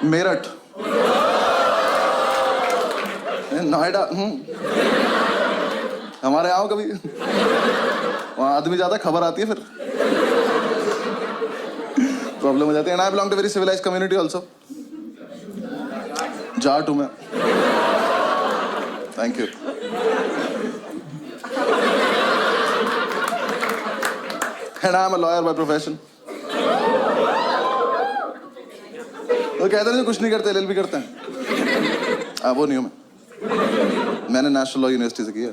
मेरठ, नोएडा। हमारे यहाँ कभी, वहाँ आदमी ज्यादा, खबर आती है फिर प्रॉब्लम हो जाती है। And I belong to very civilise community also. Jat हूं मैं। Thank you. And I am a lawyer by profession. वो कहते हैं कुछ नहीं करते, एलएलबी करते हैं। वो नहीं हूं मैं। मैंने नेशनल लॉ यूनिवर्सिटी से किया।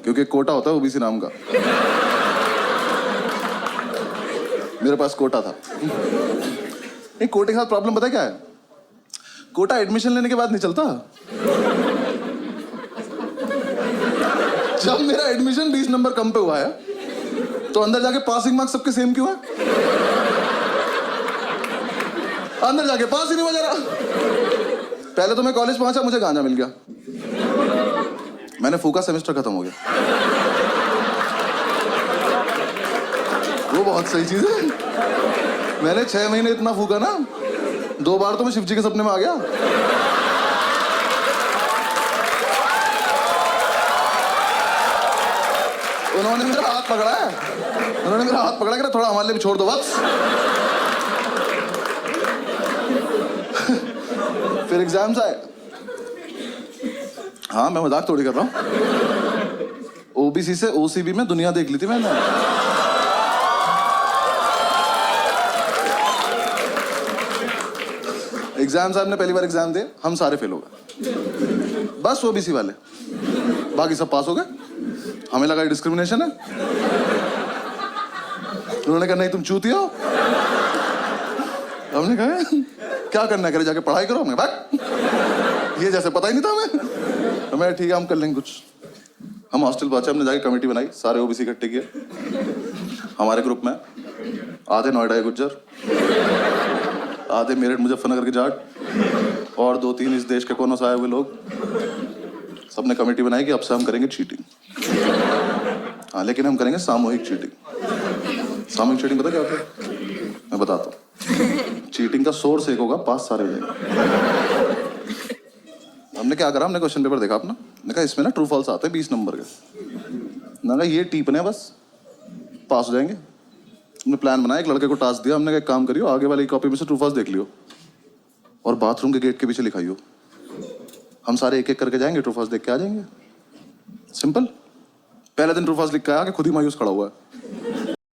क्योंकि कोटा होता है ओबीसी नाम का, मेरे पास कोटा था। नहीं, कोटे के साथ प्रॉब्लम पता है क्या है? कोटा एडमिशन लेने के बाद नहीं चलता। जब मेरा एडमिशन 20 नंबर कम पे हुआ है, तो अंदर जाके पासिंग मार्क्स सबके सेम क्यों है? अंदर जाके पास ही नहीं हो जा रहा। पहले तो मैं कॉलेज पहुंचा, मुझे गांजा मिल गया, मैंने फूका, सेमेस्टर खत्म हो गया। वो बहुत सही चीज है। मैंने 6 महीने इतना फूका ना, 2 बार तो मैं शिवजी के सपने में आ गया। उन्होंने मेरा हाथ पकड़ा है, उन्होंने मेरा हाथ पकड़ा कि थोड़ा हमारे लिए भी छोड़ दो बस। फिर एग्जाम्स आए। हाँ, मैं मजाक थोड़ी कर रहा हूँ। ओबीसी से ओसीबी में दुनिया देख ली थी मैंने। एग्जाम साहब ने पहली बार एग्जाम दिए, हम सारे फेल हो गए, बस ओबीसी वाले, बाकी सब पास हो गए। हमें लगा डिस्क्रिमिनेशन है। उन्होंने कहा नहीं तुम चूतिया हो। हमने कहा क्या करना है, करे जाके पढ़ाई करो। हमने भाग, ये जैसे पता ही नहीं था हमें। ठीक है हम कर लेंगे कुछ। हम हॉस्टल पहुंचे, हमने जाके कमेटी बनाई, सारे ओबीसी इकट्ठे किए। हमारे ग्रुप में आधे नोएडा के गुज्जर, आधे मेरठ मुजफ्फरनगर के जाट, और 2-3 इस देश के कोनों से आए हुए लोग। सबने कमेटी बनाई कि अब से हम करेंगे चीटिंग। हाँ, लेकिन हम करेंगे सामूहिक चीटिंग। सामूहिक चीटिंग पता क्या होता है? मैं बताता हूँ। चीटिंग का सोर्स एक होगा, पास सारे हो जाएंगे। हमने क्या करा, हमने क्वेश्चन पेपर देखा अपना, मैंने कहा इसमें ना ट्रू फॉल्स आते हैं 20 नंबर के। मैंने कहा ये टीपने बस, पास हो जाएंगे। हमने प्लान बनाया, एक लड़के को टास्क दिया, हमने कहा एक काम करियो, आगे वाली कॉपी में से ट्रू फॉल्स देख लियो और बाथरूम के गेट के पीछे लिखाइयो। हम सारे एक एक करके जाएंगे, ट्रू फॉल्स देख के आ जाएंगे। सिंपल। पहले दिन ट्रू फॉल्स लिख के आया कि खुद ही मायूस खड़ा हुआ है।